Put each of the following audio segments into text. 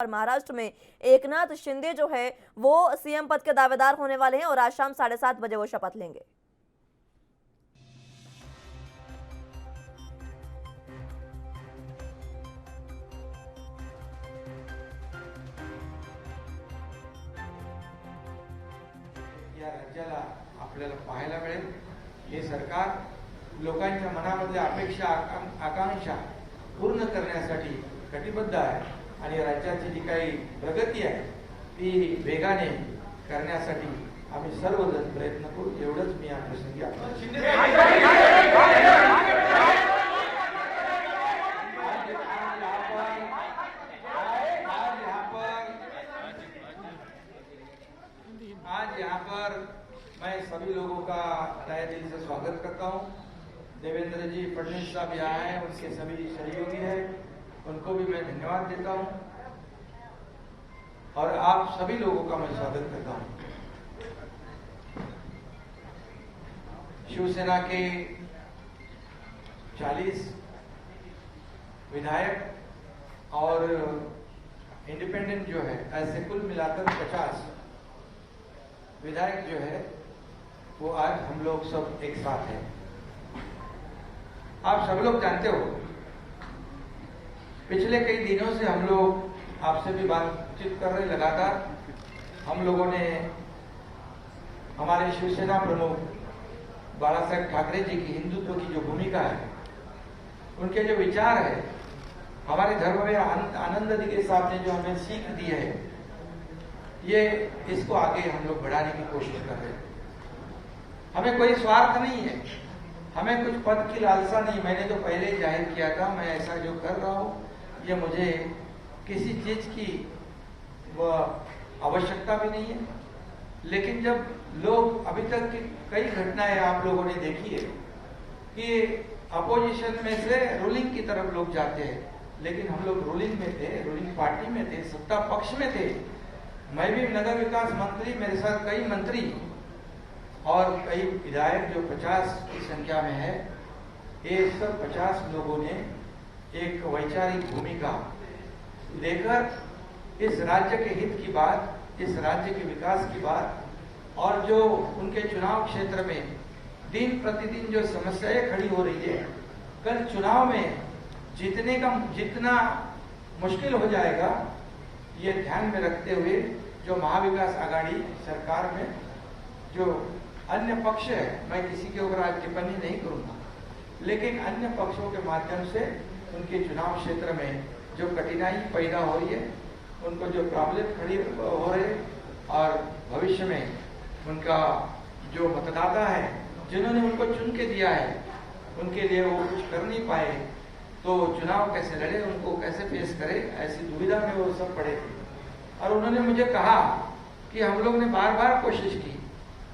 और महाराष्ट्र में एकनाथ शिंदे जो है वो सीएम पद के दावेदार होने वाले हैं और आज शाम 7:30 बजे वो शपथ लेंगे। या राज्याला आपल्याला पाहायला मिळेल हे सरकार लोकांच्या मनामधल्या अपेक्षा आकांक्षा पूर्ण करण्यासाठी कटिबद्ध आहे आणि राज्याची जी काही प्रगती आहे ती वेगाने करण्यासाठी आम्ही सर्वजण प्रयत्न करू एवढंच मी या प्रसंगी आज यहाँ पर मैं सभी लोगों का तहे दिल से स्वागत करता हूँ। देवेंद्र जी फडणवीस साहब यहाँ हैं, उनके सभी सहयोगी हैं, उनको भी मैं धन्यवाद देता हूँ और आप सभी लोगों का मैं स्वागत करता हूँ। शिवसेना के 40 विधायक और इंडिपेंडेंट जो है ऐसे कुल मिलाकर 50 विधायक जो है वो आज हम लोग सब एक साथ हैं। आप सब लोग जानते हो पिछले कई दिनों से हम लोग आपसे भी बातचीत कर रहे लगातार। हम लोगों ने हमारे शिवसेना प्रमुख बाला साहेब ठाकरे जी की हिंदुत्व की जो भूमिका है, उनके जो विचार है, हमारे धर्म में आनंद के साथ ने जो हमें सीख दी है, ये इसको आगे हम लोग बढ़ाने की कोशिश कर रहे हैं। हमें कोई स्वार्थ नहीं है, हमें कुछ पद की लालसा नहीं। मैंने तो पहले ही जाहिर किया था मैं ऐसा जो कर रहा हूँ ये मुझे किसी चीज की आवश्यकता भी नहीं है। लेकिन जब लोग अभी तक की कई घटनाएं आप लोगों ने देखी है कि अपोजिशन में से रूलिंग की तरफ लोग जाते हैं, लेकिन हम लोग रूलिंग में थे, रूलिंग पार्टी में थे, सत्ता पक्ष में थे। मैं भी नगर विकास मंत्री, मेरे साथ कई मंत्री और कई विधायक जो 50 की संख्या में है, ये सब 50 लोगों ने एक वैचारिक भूमिका लेकर इस राज्य के हित की बात, इस राज्य के विकास की बात और जो उनके चुनाव क्षेत्र में दिन प्रतिदिन जो समस्याएं खड़ी हो रही है, कल चुनाव में जीतने का जितना मुश्किल हो जाएगा, ये ध्यान में रखते हुए जो महाविकास आघाड़ी सरकार में जो अन्य पक्ष है, मैं किसी के ऊपर आज टिप्पणी नहीं करूंगा, लेकिन अन्य पक्षों के माध्यम से उनके चुनाव क्षेत्र में जो कठिनाई पैदा हो रही है, उनको जो प्रॉब्लम खड़ी हो रहे और भविष्य में उनका जो मतदाता है जिन्होंने उनको चुन के दिया है, उनके लिए वो कुछ कर नहीं पाए तो चुनाव कैसे लड़े, उनको कैसे फेस करे, ऐसी दुविधा में वो सब पड़े थे। और उन्होंने मुझे कहा कि हम लोग ने बार बार कोशिश की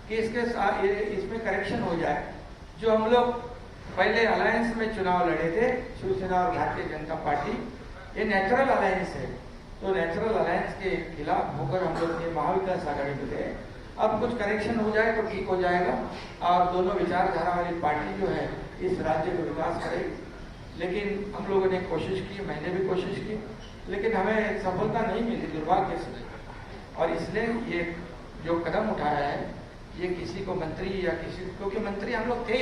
कि इसमें करेक्शन हो जाए। जो हम लोग पहले अलायंस में चुनाव लड़े थे, शिवसेना और भारतीय जनता पार्टी, ये नेचुरल अलायंस है, तो नेचुरल अलायंस के खिलाफ होकर हम लोग ये महाविकास आघाड़ी में थे। अब कुछ करेक्शन हो जाए तो ठीक हो जाएगा और दोनों विचारधारा वाली पार्टी जो है इस राज्य का विकास करेगी। लेकिन हम लोगों ने कोशिश की, मैंने भी कोशिश की, लेकिन हमें सफलता नहीं मिली दुर्भाग्य से। और इसलिए ये जो कदम उठाया है, ये किसी को मंत्री या किसी, क्योंकि मंत्री हम लोग थे,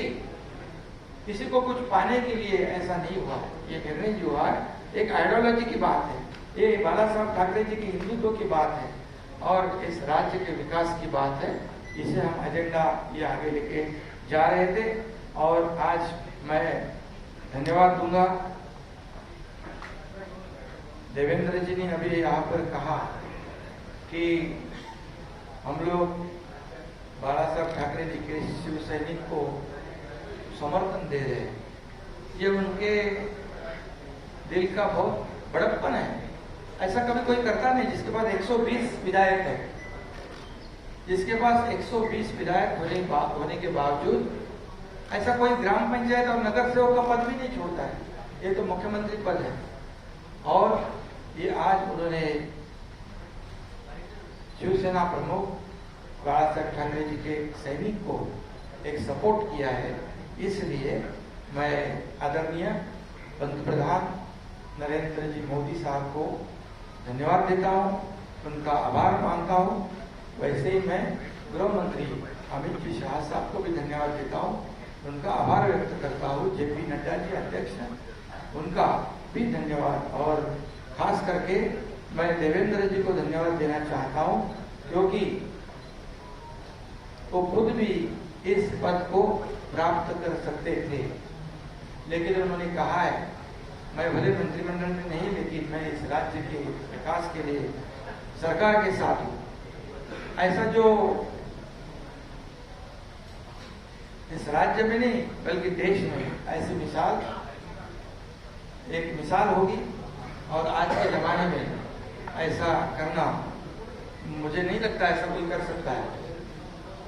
किसी को कुछ पाने के लिए ऐसा नहीं हुआ। ये निर्णय जो हुआ एक आइडियोलॉजी की बात है, ये बाला साहब ठाकरे जी की हिंदुत्व की बात है और इस राज्य के विकास की बात है। इसे हम एजेंडा ये आगे लेके जा रहे थे और आज मैं धन्यवाद दूंगा। देवेंद्र जी ने अभी यहाँ पर कहा कि हम लोग बाला साहब ठाकरे जी के शिव सैनिक को समर्थन दे रहे हैं। ये उनके दिल का बहुत बड़प्पन है। ऐसा कभी कोई करता नहीं जिसके पास 120 विधायक है, जिसके पास 120 विधायक होने के बावजूद ऐसा कोई ग्राम पंचायत और नगर सेवक का पद भी नहीं छोड़ता है। ये तो मुख्यमंत्री पद है और ये आज उन्होंने शिवसेना प्रमुख बाला साहेब ठाकरे जी के सैनिक को एक सपोर्ट किया है। इसलिए मैं आदरणीय पंतप्रधान नरेंद्र जी मोदी साहब को धन्यवाद देता हूँ, उनका आभार मानता हूँ। वैसे ही मैं गृह मंत्री अमित जी शाह साहब को भी धन्यवाद देता हूँ, उनका आभार व्यक्त करता हूँ। जेपी नड्डा जी अध्यक्ष हैं, उनका भी धन्यवाद। और खास करके मैं देवेंद्र जी को धन्यवाद देना चाहता हूँ, क्योंकि वो खुद भी इस पद को प्राप्त कर सकते थे, लेकिन उन्होंने कहा है मैं भले मंत्रिमंडल में नहीं, लेकिन मैं इस राज्य के विकास के लिए सरकार के साथ हूं। ऐसा जो इस राज्य में नहीं बल्कि देश में ऐसी एक मिसाल होगी, और आज के जमाने में ऐसा करना मुझे नहीं लगता ऐसा कोई कर सकता है।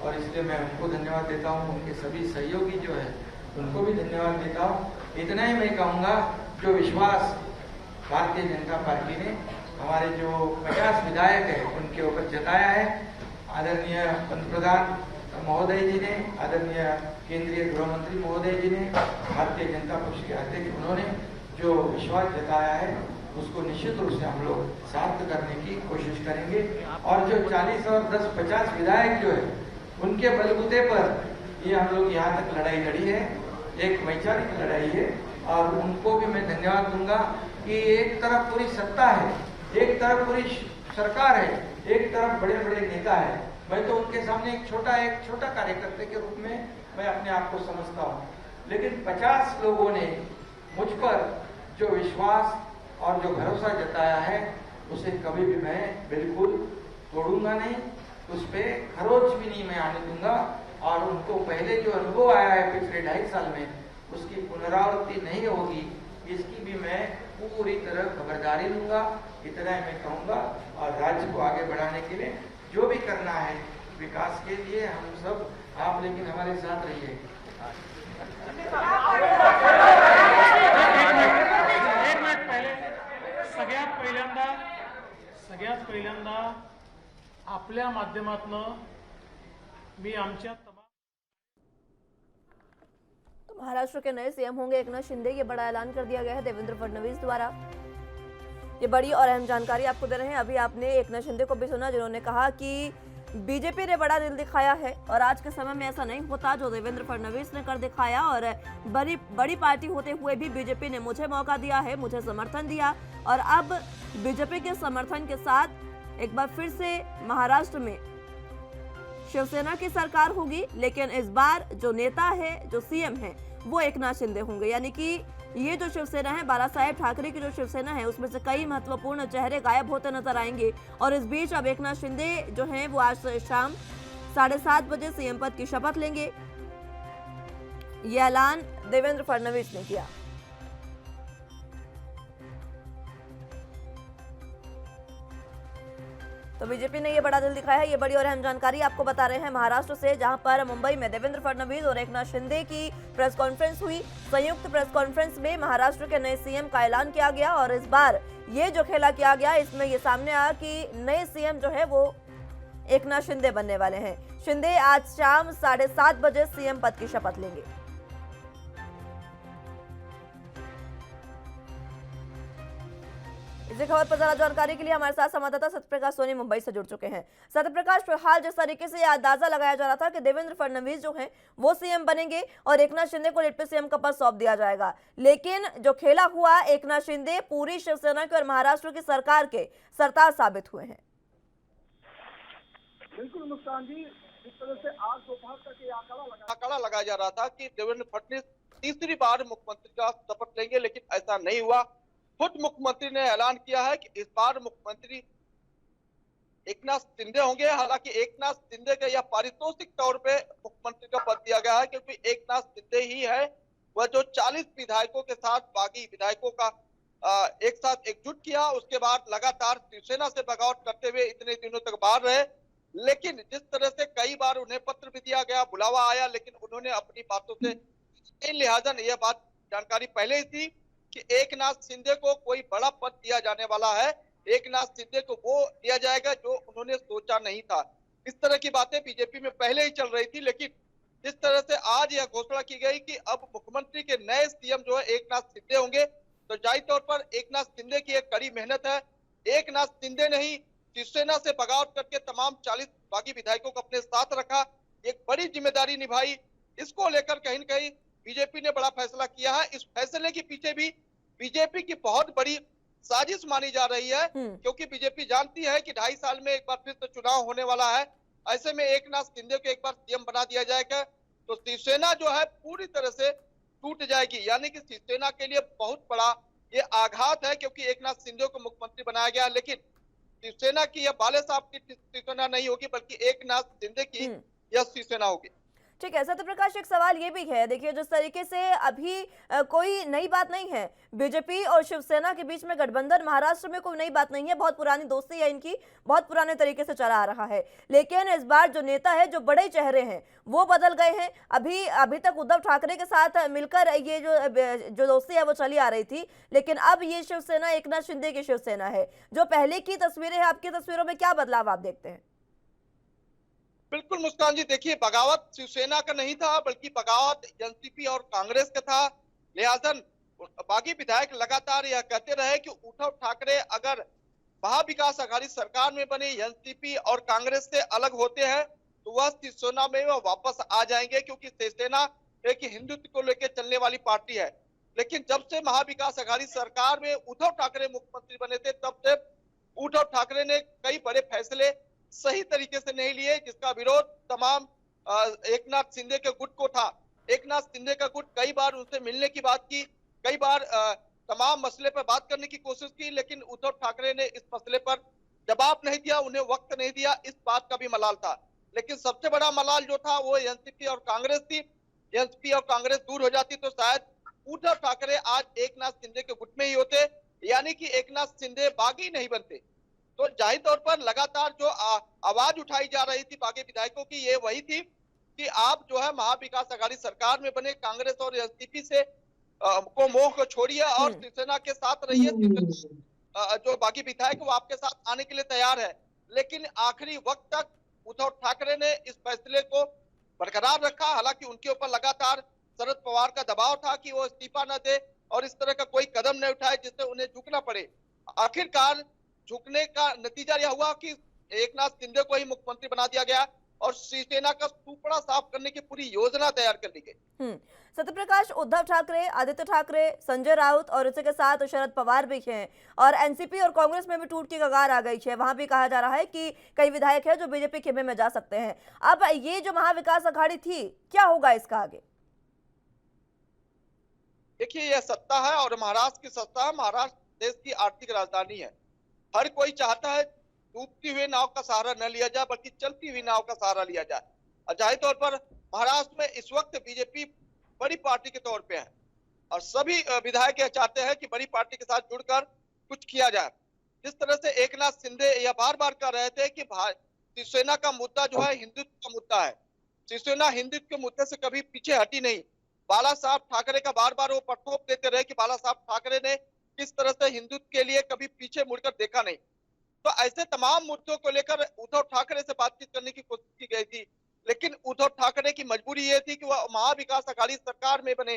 और इसलिए मैं उनको धन्यवाद देता हूँ, उनके सभी सहयोगी जो है उनको भी धन्यवाद देता हूँ। इतना ही मैं कहूँगा, जो विश्वास भारतीय जनता पार्टी ने हमारे जो 50 विधायक है उनके ऊपर जताया है, आदरणीय पंतप्रधान महोदय जी ने, आदरणीय केंद्रीय गृह मंत्री महोदय जी ने, भारतीय जनता पक्ष के अध्यक्ष, उन्होंने जो विश्वास जताया है उसको निश्चित रूप से हम लोग सार्थ करने की कोशिश करेंगे। और जो 40 और 10-50 विधायक जो है उनके बलबूते पर ये हम लोग यहाँ तक लड़ाई लड़ी है, एक वैचारिक लड़ाई है। और उनको भी मैं धन्यवाद दूंगा कि एक तरफ पूरी सत्ता है, एक तरफ पूरी सरकार है, एक तरफ बड़े बड़े नेता है। मैं तो उनके सामने एक छोटा कार्यकर्ता के रूप में मैं अपने आप को समझता हूँ, लेकिन 50 लोगों ने मुझ पर जो विश्वास और जो भरोसा जताया है उसे कभी भी मैं बिल्कुल तोड़ूंगा नहीं, उस पर खरोच भी नहीं मैं आने दूंगा। और उनको पहले जो अनुभव आया है पिछले 2.5 साल में, उसकी पुनरावृत्ति नहीं होगी, इसकी भी मैं पूरी तरह खबरदारी लूंगा। इतना ही मैं कहूँगा। और राज्य को आगे बढ़ाने के लिए जो भी करना है विकास के लिए, हम सब आप लेकिन हमारे साथ रहिए। एक मिनिट पहिले सगळ्यात पहिल्यांदा आपल्या माध्यमातून मी आमच्या तो महाराष्ट्र के नए सीएम होंगे एकनाथ शिंदे, ये बड़ा ऐलान कर दिया गया है देवेंद्र फडणवीस द्वारा। ये बड़ी और अहम जानकारी आपको दे रहे हैं। अभी आपने एकनाथ शिंदे को भी सुना, जिन्होंने कहा कि बीजेपी ने बड़ा दिल दिखाया है और आज के समय में ऐसा नहीं होता जो देवेंद्र फडणवीस ने कर दिखाया। और बड़ी पार्टी होते हुए भी बीजेपी ने मुझे मौका दिया है, मुझे समर्थन दिया, और अब बीजेपी के समर्थन के साथ एक बार फिर से महाराष्ट्र में शिवसेना की सरकार होगी। लेकिन इस बार जो नेता है, जो सीएम है, वो एकनाथ शिंदे होंगे। यानी कि ये जो शिवसेना है, बाला साहेब ठाकरे की जो शिवसेना है, उसमें से कई महत्वपूर्ण चेहरे गायब होते नजर आएंगे। और इस बीच अब एकनाथ शिंदे जो हैं वो आज शाम 7:30 बजे सीएम पद की शपथ लेंगे। ये ऐलान देवेंद्र फडणवीस ने किया। तो बीजेपी ने ये बड़ा दिल दिखाया है। ये बड़ी और अहम जानकारी आपको बता रहे हैं महाराष्ट्र से, जहां पर मुंबई में देवेंद्र फडणवीस और एकनाथ शिंदे की प्रेस कॉन्फ्रेंस हुई। संयुक्त प्रेस कॉन्फ्रेंस में महाराष्ट्र के नए सीएम का ऐलान किया गया। और इस बार ये जो खेला किया गया, इसमें ये सामने आया कि नए सीएम जो है वो एकनाथ शिंदे बनने वाले हैं। शिंदे आज शाम 7:30 बजे सीएम पद की शपथ लेंगे। इसी खबर पर ज्यादा जानकारी के लिए हमारे साथ संवाददाता सत्यप्रकाश सोनी मुंबई से जुड़ चुके हैं। सत्यप्रकाश, फिलहाल जिस तरीके से अंदाजा लगाया जा रहा था कि देवेंद्र फडणवीस जो हैं वो सीएम बनेंगे और एकनाथ शिंदे को डिप्टी सीएम का पद सौंप दिया जाएगा, लेकिन जो खेला हुआ, एकनाथ शिंदे पूरी शिवसेना के और महाराष्ट्र की सरकार के सरताज साबित हुए हैं। बिल्कुल मुस्कान जी, जिस तरह से आज दोपहर तक ये आंकड़ा लगाया जा रहा था कि देवेंद्र फडणवीस तीसरी बार मुख्यमंत्री का शपथ लेंगे, लेकिन ऐसा नहीं हुआ। खुद मुख्यमंत्री ने ऐलान किया है कि इस बार मुख्यमंत्री एकनाथ शिंदे होंगे। हालांकि एकनाथ शिंदे के यह पारितोषिक तौर पे मुख्यमंत्री का पद दिया गया है, क्योंकि एकनाथ शिंदे ही है वह जो 40 विधायकों के साथ बागी विधायकों का एक साथ एकजुट किया। उसके बाद लगातार शिवसेना से बगावत करते हुए इतने दिनों तक बाहर रहे। लेकिन जिस तरह से कई बार उन्हें पत्र भी दिया गया, बुलावा आया, लेकिन उन्होंने अपनी बातों से लिहाजा यह बात जानकारी पहले ही थी कि एकनाथ शिंदे को कोई बड़ा पद दिया जाने वाला है। एकनाथ शिंदे को वो दिया जाएगा जो उन्होंने सोचा नहीं था। इस तरह की बातें बीजेपी में पहले ही चल रही थी, लेकिन जिस तरह से आज यह घोषणा की गई कि अब मुख्यमंत्री के नए सीएम जो है एकनाथ शिंदे होंगे, तो जाहिर तौर पर एकनाथ शिंदे की एक कड़ी मेहनत है। एकनाथ शिंदे ने ही शिवसेना से बगावत करके तमाम 40 बागी विधायकों को अपने साथ रखा, एक बड़ी जिम्मेदारी निभाई। इसको लेकर कहीं न कहीं बीजेपी ने बड़ा फैसला किया है। इस फैसले के पीछे भी बीजेपी की बहुत बड़ी साजिश मानी जा रही है, क्योंकि बीजेपी जानती है कि 2.5 साल में एक बार फिर से चुनाव होने वाला है। ऐसे में एकनाथ शिंदे को एक बार सीएम बना दिया जाएगा तो शिवसेना जो है पूरी तरह से टूट जाएगी। यानी कि शिवसेना के लिए बहुत बड़ा ये आघात है, क्योंकि एकनाथ शिंदे को मुख्यमंत्री बनाया गया, लेकिन शिवसेना की यह बाले साहब की शिवसेना नहीं होगी, बल्कि एकनाथ शिंदे की यह शिवसेना होगी। ठीक है सत्यप्रकाश, एक सवाल ये भी है, देखिए जिस तरीके से अभी कोई नई बात नहीं है, बीजेपी और शिवसेना के बीच में गठबंधन महाराष्ट्र में कोई नई बात नहीं है, बहुत पुरानी दोस्ती है इनकी, बहुत पुराने तरीके से चला आ रहा है। लेकिन इस बार जो नेता है, जो बड़े चेहरे हैं वो बदल गए हैं। अभी तक उद्धव ठाकरे के साथ मिलकर ये जो दोस्ती है वो चली आ रही थी, लेकिन अब ये शिवसेना एकनाथ शिंदे की शिवसेना है। जो पहले की तस्वीरें हैं, आपकी तस्वीरों में क्या बदलाव आप देखते हैं? बिल्कुल मुस्कान जी, देखिए बगावत शिवसेना का नहीं था, बल्कि बगावत एनसीपी और कांग्रेस का था। लिहाजा बागी विधायक लगातार यह कहते रहे कि उद्धव ठाकरे अगर महाविकास आघाड़ी सरकार में बने, एनसीपी और कांग्रेस से अलग होते हैं तो वह शिवसेना में वह वापस आ जाएंगे, क्योंकि शिवसेना एक हिंदुत्व को लेकर चलने वाली पार्टी है। लेकिन जब से महाविकास आघाड़ी सरकार में उद्धव ठाकरे मुख्यमंत्री बने थे, तब से उद्धव ठाकरे ने कई बड़े फैसले सही तरीके से नहीं लिए, जिसका विरोध तमाम एकनाथ शिंदे के गुट को था। एकनाथ शिंदे का गुट कई बार उनसे मिलने की बात की, कई बार तमाम मसले पर बात करने की कोशिश की, लेकिन उद्धव ठाकरे ने इस मसले पर जवाब नहीं दिया, उन्हें वक्त नहीं दिया। इस बात का भी मलाल था। लेकिन सबसे बड़ा मलाल जो था वो एनसीपी और कांग्रेस थी। एनसीपी और कांग्रेस दूर हो जाती तो शायद उद्धव ठाकरे आज एकनाथ शिंदे के गुट में ही होते, यानी कि एकनाथ शिंदे बागी नहीं बनते। तो जाहिर तौर पर लगातार जो आवाज उठाई जा रही थी बागी विधायकों की, ये वही थी कि आप जो है महाविकास आघाड़ी सरकार में बने, कांग्रेस और एनसीपी से को मोह को छोड़िए और शिवसेना के साथ रहिए। जो बागी विधायक वो आपके साथ आने के लिए तैयार है, लेकिन आखिरी वक्त तक उद्धव ठाकरे ने इस फैसले को बरकरार रखा। हालांकि उनके ऊपर लगातार शरद पवार का दबाव था कि वो इस्तीफा न दे और इस तरह का कोई कदम न उठाए जिससे उन्हें झुकना पड़े। आखिरकार झुकने का नतीजा यह हुआ कि एकनाथ शिंदे को ही मुख्यमंत्री बना दिया गया और शिवसेना का सुपड़ा साफ करने की पूरी योजना तैयार कर ली गई। सत्यप्रकाश, उद्धव ठाकरे, आदित्य ठाकरे, संजय राउत और इसी के साथ शरद पवार भी हैं और एनसीपी और कांग्रेस में भी टूट की कगार आ गई है। वहां भी कहा जा रहा है कि कई विधायक हैं जो बीजेपी खेमे में जा सकते हैं। अब ये जो महाविकास आघाड़ी थी, क्या होगा इसका आगे? देखिए, यह सत्ता है और महाराष्ट्र की सत्ता है। महाराष्ट्र देश की आर्थिक राजधानी है। हर कोई चाहता है डूबती हुई नाव का सहारा न लिया जाए, बल्कि चलती हुई नाव का सहारा लिया जाए। और जाहिर तौर पर महाराष्ट्र में इस वक्त बीजेपी बड़ी पार्टी के तौर पे है और सभी विधायक यह चाहते हैं कि बड़ी पार्टी के साथ जुड़कर कुछ किया जाए। जिस तरह से एकनाथ शिंदे यह बार बार कह रहे थे कि शिवसेना का मुद्दा जो है हिंदुत्व का मुद्दा है। शिवसेना हिंदुत्व के मुद्दे से कभी पीछे हटी नहीं। बाला साहब ठाकरे का बार बार वो पटोप देते रहे कि बाला साहब ठाकरे ने किस तरह से हिंदुत्व के लिए कभी पीछे मुड़कर देखा नहीं। तो ऐसे तमाम मुद्दों को लेकर उद्धव ठाकरे से बातचीत करने की कोशिश की गई थी, लेकिन उद्धव ठाकरे की मजबूरी ये थी कि वह महाविकास आघाड़ी सरकार में बने,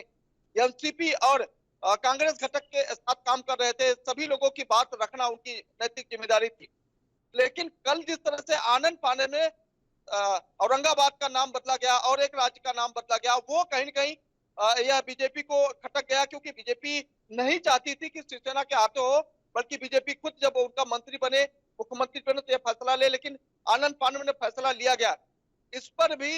एनसीपी और कांग्रेस घटक के साथ काम कर रहे थे। सभी लोगों की बात रखना उनकी नैतिक जिम्मेदारी थी। लेकिन कल जिस तरह से आनंद पाने में औरंगाबाद का नाम बदला गया और एक राज्य का नाम बदला गया, वो कहीं न कहीं यह बीजेपी को खटक गया, क्योंकि बीजेपी नहीं चाहती थी कि शिवसेना के हाथों हो, बल्कि बीजेपी खुद जब उनका मंत्री बने, मुख्यमंत्री बने तो यह फैसला ले, लेकिन आनंद पांडे ने फैसला लिया गया। इस पर भी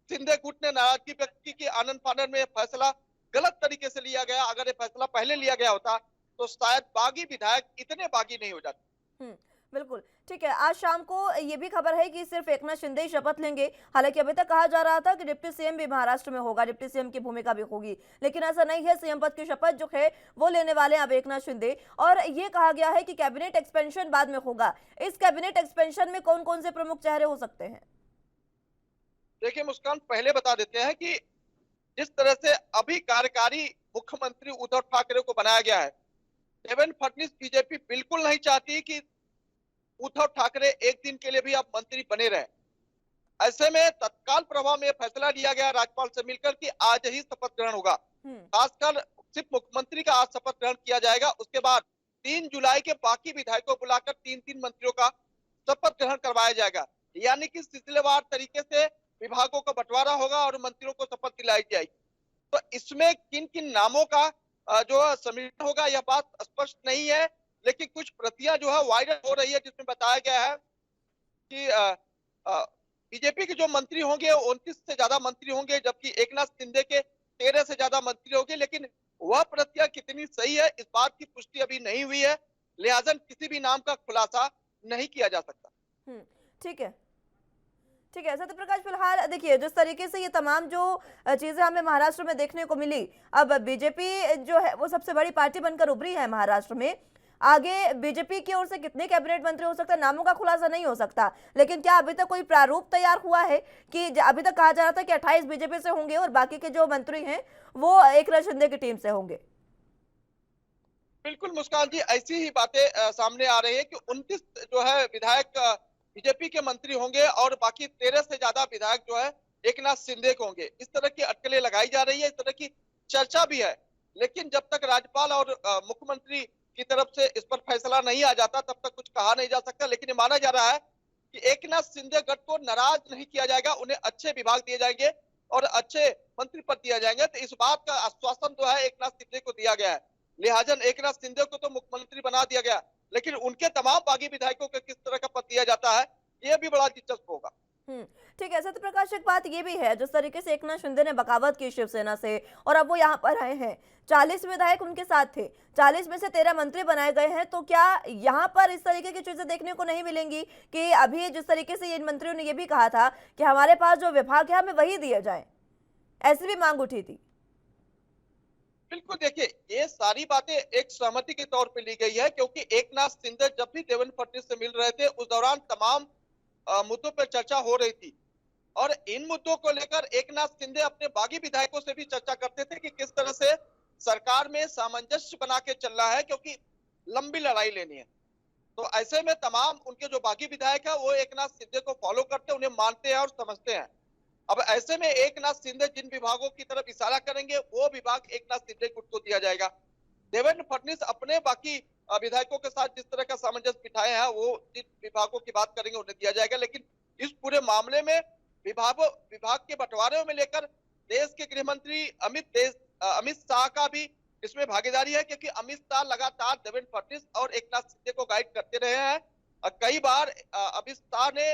शिंदे गुट ने नाराजगी व्यक्त की कि आनंद पांडे में फैसला गलत तरीके से लिया गया। अगर ये फैसला पहले लिया गया होता तो शायद बागी विधायक इतने बागी नहीं हो जाते। बिल्कुल ठीक है। आज शाम को ये भी खबर है कि सिर्फ एकनाथ शिंदे ही शपथ लेंगे। हालांकि अभी तक कहा जा रहा था कि डिप्टी सीएम भी महाराष्ट्र में होगा, डिप्टी सीएम की भूमिका भी होगी, लेकिन ऐसा नहीं है। सीएम पद की शपथ जो है वो लेने वाले हैं अब एकनाथ शिंदे। और ये कहा गया है कि कैबिनेट एक्सपेंशन बाद में होगा। इस कैबिनेट एक्सपेंशन में कौन कौन से प्रमुख चेहरे हो सकते हैं? देखिए मुस्कान, पहले बता देते हैं कि जिस तरह से अभी कार्यकारी मुख्यमंत्री उद्धव ठाकरे को बनाया गया है, देवेंद्र फडणवीस बीजेपी बिल्कुल नहीं चाहती कि उद्धव ठाकरे एक दिन के लिए भी अब मंत्री बने रहे। ऐसे में तत्काल प्रभाव में फैसला लिया गया राज्यपाल से मिलकर कि आज ही शपथ ग्रहण होगा। खासकर सिर्फ मुख्यमंत्री का आज शपथ ग्रहण किया जाएगा। उसके बाद 3 जुलाई के बाकी विधायकों को बुलाकर 3-3 मंत्रियों का शपथ ग्रहण करवाया जाएगा। यानी कि सिलसिलेवार तरीके से विभागों का बंटवारा होगा और मंत्रियों को शपथ दिलाई जाएगी। तो इसमें किन किन नामों का जो सम्मिलन होगा यह बात स्पष्ट नहीं है, लेकिन कुछ प्रतियां जो है वायरल हो रही है जिसमें बताया गया है कि बीजेपी के जो मंत्री होंगे 29 से ज्यादा मंत्री होंगे, जबकि एकनाथ शिंदे के 13 से ज्यादा मंत्री होंगे। लेकिन वह प्रतियां कितनी सही है इस बात की पुष्टि अभी नहीं हुई है, लिहाजा किसी भी नाम का खुलासा नहीं किया जा सकता। ठीक है, ठीक है सत्य प्रकाश। फिलहाल देखिए जिस तरीके से ये तमाम जो चीजें हमें महाराष्ट्र में देखने को मिली, अब बीजेपी जो है वो सबसे बड़ी पार्टी बनकर उभरी है महाराष्ट्र में। आगे बीजेपी की ओर से कितने कैबिनेट मंत्री हो सकता है, नामों का खुलासा नहीं हो सकता, लेकिन क्या अभी तक कोई प्रारूप तैयार हुआ है कि अभी तक कहा जा रहा था कि 28 बीजेपी से होंगे और बाकी के जो मंत्री हैं वो एकनाथ शिंदे की टीम से होंगे? बिल्कुल मुस्कान जी, ऐसी ही बातें सामने आ रही है कि 29 जो है विधायक बीजेपी के मंत्री होंगे और बाकी 13 से ज्यादा विधायक जो है एकनाथ शिंदे के होंगे। इस तरह की अटकलें लगाई जा रही है, इस तरह की चर्चा भी है। लेकिन जब तक राज्यपाल और मुख्यमंत्री की तरफ से इस पर फैसला नहीं आ जाता तब तक कुछ कहा नहीं जा सकता। लेकिन ये माना जा रहा है कि एकनाथ शिंदे गठ को नाराज नहीं किया जाएगा, उन्हें अच्छे विभाग दिए जाएंगे और अच्छे मंत्री पद दिया जाएंगे। तो इस बात का आश्वासन जो है एकनाथ शिंदे को दिया गया है। लिहाजा एकनाथ शिंदे को तो मुख्यमंत्री बना दिया गया, लेकिन उनके तमाम बागी विधायकों को किस तरह का पद दिया जाता है यह भी बड़ा दिलचस्प होगा। ठीक है सत्य प्रकाश, एक बात ये भी है जिस तरीके से एकनाथ शिंदे ने बगावत की शिवसेना से और अब वो यहाँ पर आए हैं, 40 विधायक उनके साथ थे, 40 में से 13 मंत्री बनाए गए हैं, तो क्या यहाँ पर इस तरीके की चीजें देखने को नहीं मिलेंगी कि अभी जिस तरीके से इन मंत्रियों ने ये भी कहा था कि हमारे पास जो विभाग है हमें वही दिए जाए, ऐसी भी मांग उठी थी? बिल्कुल, देखिए ये सारी बातें एक सहमति के तौर पे ली गई है, क्योंकि एकनाथ शिंदे जब भी देवेंद्र फडणवीस से मिल रहे थे उस दौरान तमाम मुद्दों पर चर्चा हो रही थी और इन मुद्दों को लेकर एकनाथ शिंदे अपने बागी विधायकों से भी चर्चा करते थे कि किस तरह से सरकार में सामंजस्य बना के चल रहा है, क्योंकि लंबी लड़ाई लेनी है। तो ऐसे में तमाम उनके जो बागी विधायक है वो एकनाथ शिंदे को फॉलो करते हैं, उन्हें मानते हैं और समझते हैं। अब ऐसे में एकनाथ शिंदे जिन विभागों की तरफ इशारा करेंगे वो विभाग एकनाथ शिंदे को दिया जाएगा। देवेंद्र फडणवीस अपने बाकी विधायकों के साथ जिस तरह का सामंजस्य बिठाए हैं वो जिन विभागों की बात करेंगे उन्हें दिया जाएगा। लेकिन इस पूरे मामले में विभाग के बंटवारे में लेकर देश के गृह मंत्री अमित शाह का भी इसमें भागीदारी है, क्योंकि अमित शाह लगातार देवेंद्र फडणवीस और एकनाथ शिंदे को गाइड करते रहे हैं। कई बार अमित शाह ने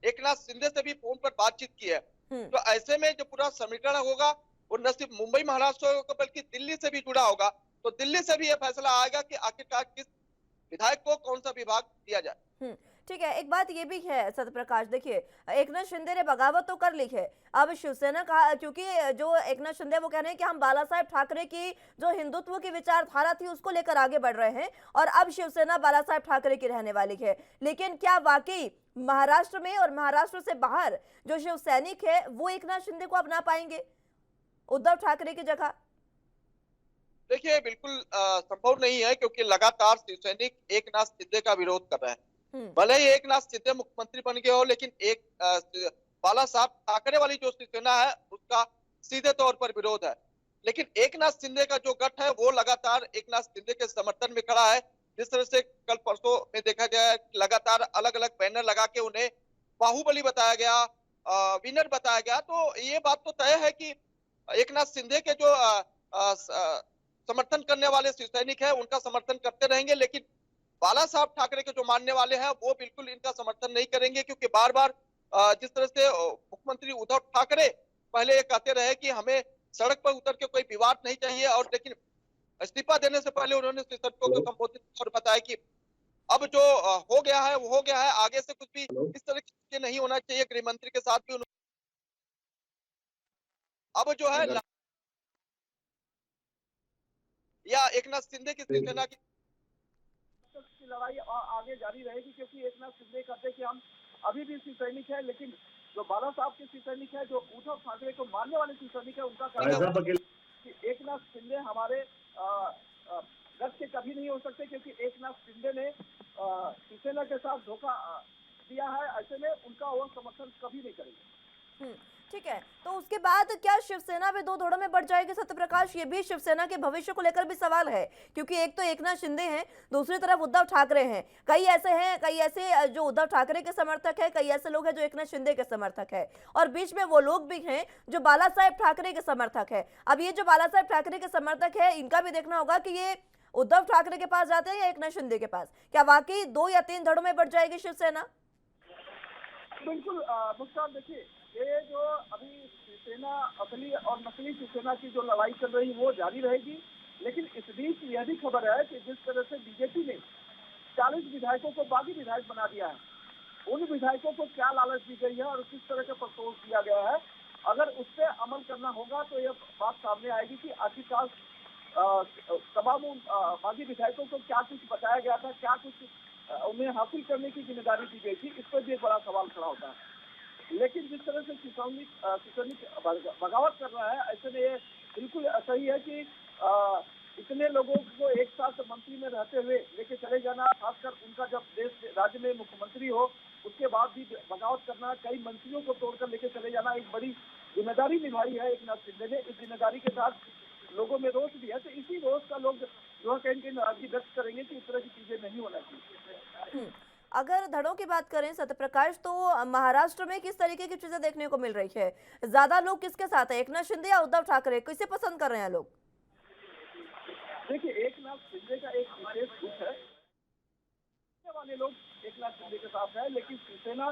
एकनाथ शिंदे से भी फोन पर बातचीत की है। तो ऐसे में जो पूरा समीकरण होगा वो न सिर्फ मुंबई महाराष्ट्र होगा बल्कि दिल्ली से भी जुड़ा होगा। तो दिल्ली से भी यह फैसला आएगा कि आखिरकार किस विधायक को कौन सा विभाग दिया जाए। ठीक है, एक बात ये भी है सत्य प्रकाश, देखिए एकनाथ शिंदे ने बगावत तो कर ली है, अब शिवसेना का, क्योंकि जो एकनाथ शिंदे वो कह रहे हैं कि हम बाला साहेब ठाकरे की जो हिंदुत्व की विचारधारा थी उसको लेकर आगे बढ़ रहे हैं और अब शिवसेना बाला साहेब ठाकरे की रहने वाली है। लेकिन क्या वाकई महाराष्ट्र में और महाराष्ट्र से बाहर जो शिव सैनिक है वो एकनाथ शिंदे को अपना पाएंगे उद्धव ठाकरे की जगह? देखिए बिल्कुल संभव नहीं है, क्योंकि लगातार शिवसैनिक एकनाथ शिंदे का विरोध कर रहे हैं। भले ही एकनाथ शिंदे मुख्यमंत्री बन गए हो, लेकिन एक बाला साहब ठाकरे वाली जो शिवसेना है उसका सीधे तौर पर विरोध है। लेकिन एकनाथ शिंदे का जो गठ है वो लगातार एकनाथ शिंदे के समर्थन में खड़ा है। जिस तरह से कल परसों में देखा गया लगातार अलग अलग बैनर लगा के उन्हें बाहुबली बताया गया, विनर बताया गया। तो ये बात तो तय है कि एकनाथ शिंदे के जो समर्थन करने वाले शिवसैनिक है उनका समर्थन करते रहेंगे, लेकिन बाला साहब ठाकरे के जो मानने वाले हैं वो बिल्कुल इनका समर्थन नहीं करेंगे। क्योंकि बार बार जिस तरह से मुख्यमंत्री उद्धव ठाकरे पहले ये कहते रहे कि हमें सड़क पर उतर के कोई विवाद नहीं चाहिए, और लेकिन इस्तीफा देने से पहले उन्होंने शिक्षकों को संबोधित और बताया कि अब जो हो गया है वो हो गया है, आगे से कुछ भी इस तरह के नहीं होना चाहिए। गृह मंत्री के साथ भी अब जो है या एकनाथ शिंदे की शिवसेना की लड़ाई आगे जारी रहेगी, क्योंकि एकनाथ शिंदे कहते हैं कि हम अभी भी शिवसैनिक है, लेकिन जो बाला साहब के शिवसैनिक है, जो उद्धव ठाकरे को मानने वाले शिवसैनिक है, उनका कहना है कि एकनाथ शिंदे हमारे गठ के कभी नहीं हो सकते, क्योंकि एकनाथ शिंदे ने शिवसेना के साथ धोखा दिया है। ऐसे में उनका वो समर्थन कभी नहीं करेंगे। ठीक है, तो उसके बाद क्या शिवसेना भी दो धड़ों में बढ़ जाएगी सत्यप्रकाश? ये भी शिवसेना के भविष्य को लेकर भी सवाल है, क्योंकि एक तो एकनाथ शिंदे हैं, दूसरी तरफ उद्धव ठाकरे हैं। कई ऐसे जो उद्धव ठाकरे के समर्थक है, कई ऐसे लोग हैं जो एकनाथ शिंदे के समर्थक है, और बीच में वो लोग भी हैं जो बाला साहेब ठाकरे के समर्थक है। अब ये जो बाला साहेब ठाकरे के समर्थक है, इनका भी देखना होगा कि ये उद्धव ठाकरे के पास जाते हैं या एकनाथ शिंदे के पास। क्या वाकई 2 या 3 धड़ों में बढ़ जाएगी शिवसेना? बिल्कुल मुख्तार, देखिए ये जो अभी शिवसेना असली और नकली शिवसेना की जो लड़ाई चल रही है वो जारी रहेगी। लेकिन इस बीच यह भी खबर है कि जिस तरह से बीजेपी ने 40 विधायकों को बागी विधायक बना दिया है, उन विधायकों को क्या लालच दी गई है और किस तरह का प्रपोज किया गया है, अगर उस पर अमल करना होगा तो यह बात सामने आएगी कि आखिरकार तमाम बागी विधायकों को क्या कुछ बताया गया था, क्या कुछ उन्हें हासिल करने की जिम्मेदारी दी गई थी, इस पर भी एक बड़ा सवाल खड़ा होता है। लेकिन जिस तरह से किसानी बगावत कर रहा है, ऐसे में ये बिल्कुल सही है कि इतने लोगों को एक साथ मंत्री में रहते हुए लेके चले जाना, खासकर उनका जब देश राज्य में मुख्यमंत्री हो उसके बाद भी बगावत करना, कई मंत्रियों को तोड़कर लेके चले जाना, एक बड़ी जिम्मेदारी निभाई है एकनाथ शिंदे ने। इस जिम्मेदारी के साथ लोगों में रोष भी है, तो इसी रोष का लोग जो है कहीं नाराजगी व्यक्त करेंगे कि इस तरह की चीजें नहीं होना चाहिए। अगर धड़ों की बात करें सत्यप्रकाश, तो महाराष्ट्र में किस तरीके की चीजें देखने को मिल रही है? ज्यादा लोग किसके साथ है, एकनाथ शिंदे या उद्धव ठाकरे? किसे पसंद कर रहे हैं लोग? देखिए, एकनाथ शिंदे का एक विशेष रूप है, वाले लोग एकनाथ शिंदे के साथ है, लेकिन शिवसेना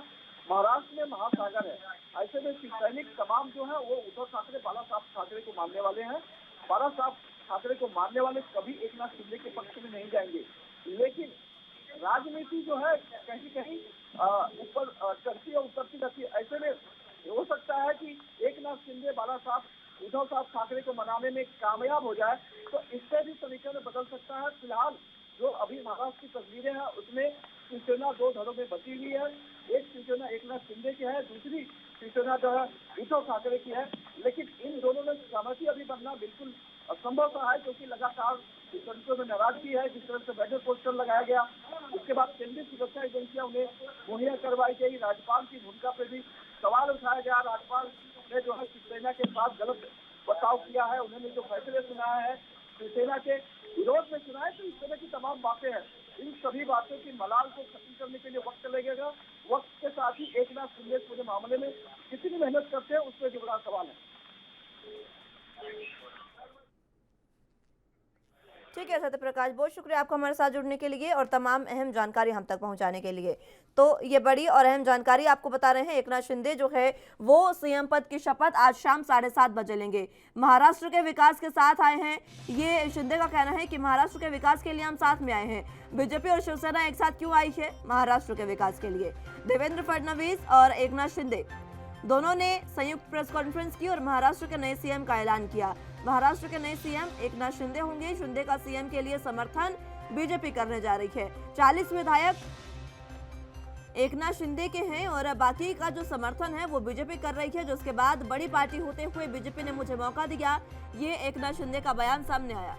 महाराष्ट्र में महासागर है। ऐसे में शिवसैनिक तमाम जो है वो उद्धव ठाकरे, बाला साहब ठाकरे को मानने वाले हैं। बाला साहब ठाकरे को मानने वाले कभी एकनाथ शिंदे के पक्ष में नहीं जाएंगे। लेकिन राजनीति जो है कहीं कहीं ऊपर चढ़ती और उतरती रहती है। ऐसे में हो सकता है कि एकनाथ शिंदे बाला साहब उद्धव साहब ठाकरे को मनाने में कामयाब हो जाए, तो इससे भी समीकरण बदल सकता है। फिलहाल जो अभी महाराष्ट्र की तस्वीरें हैं उसमें शिवसेना 2 धड़ों में बची हुई है। एक शिवसेना एकनाथ शिंदे की है, दूसरी शिवसेना जो है उद्धव ठाकरे की है। लेकिन इन दोनों में सहमति अभी बनना बिल्कुल असंभव सा है, क्योंकि लगातार सदस्यों में नाराजगी है। जिस तरह से बैनर पोस्टर लगाया गया, उसके बाद केंद्रीय सुरक्षा एजेंसियां उन्हें मुहैया करवाई गई। राज्यपाल की भूमिका पर भी सवाल उठाया गया। राज्यपाल ने जो है शिवसेना के साथ गलत बर्ताव किया है, उन्होंने जो फैसले सुनाया है शिवसेना के विरोध में सुनाए, तो इस तरह की तमाम बातें हैं। इन सभी बातों की मलाल को खत्म करने के लिए वक्त लगेगा। वक्त के साथ ही एकनाथ शिंदे पूरे मामले में कितनी मेहनत करते हैं उस पर जो बड़ा सवाल है। ठीक है सत्यप्रकाश, बहुत शुक्रिया आपका हमारे साथ जुड़ने के लिए और तमाम अहम जानकारी हम तक पहुंचाने के लिए। तो ये बड़ी और अहम जानकारी आपको बता रहे हैं, एकनाथ शिंदे जो है वो सीएम पद की शपथ आज शाम 7:30 बजे लेंगे। महाराष्ट्र के विकास के साथ आए हैं। ये शिंदे का कहना है कि महाराष्ट्र के विकास के लिए हम साथ में आए हैं। बीजेपी और शिवसेना एक साथ क्यों आई है? महाराष्ट्र के विकास के लिए। देवेंद्र फडणवीस और एकनाथ शिंदे दोनों ने संयुक्त प्रेस कॉन्फ्रेंस की और महाराष्ट्र के नए सीएम का ऐलान किया। महाराष्ट्र के नए सीएम एकनाथ शिंदे होंगे। शिंदे का सीएम के लिए समर्थन बीजेपी करने जा रही है। 40 विधायक एकनाथ शिंदे के हैं और बाकी का जो समर्थन है वो बीजेपी कर रही है। जिसके बाद बड़ी पार्टी होते हुए बीजेपी ने मुझे मौका दिया, ये एकनाथ शिंदे का बयान सामने आया।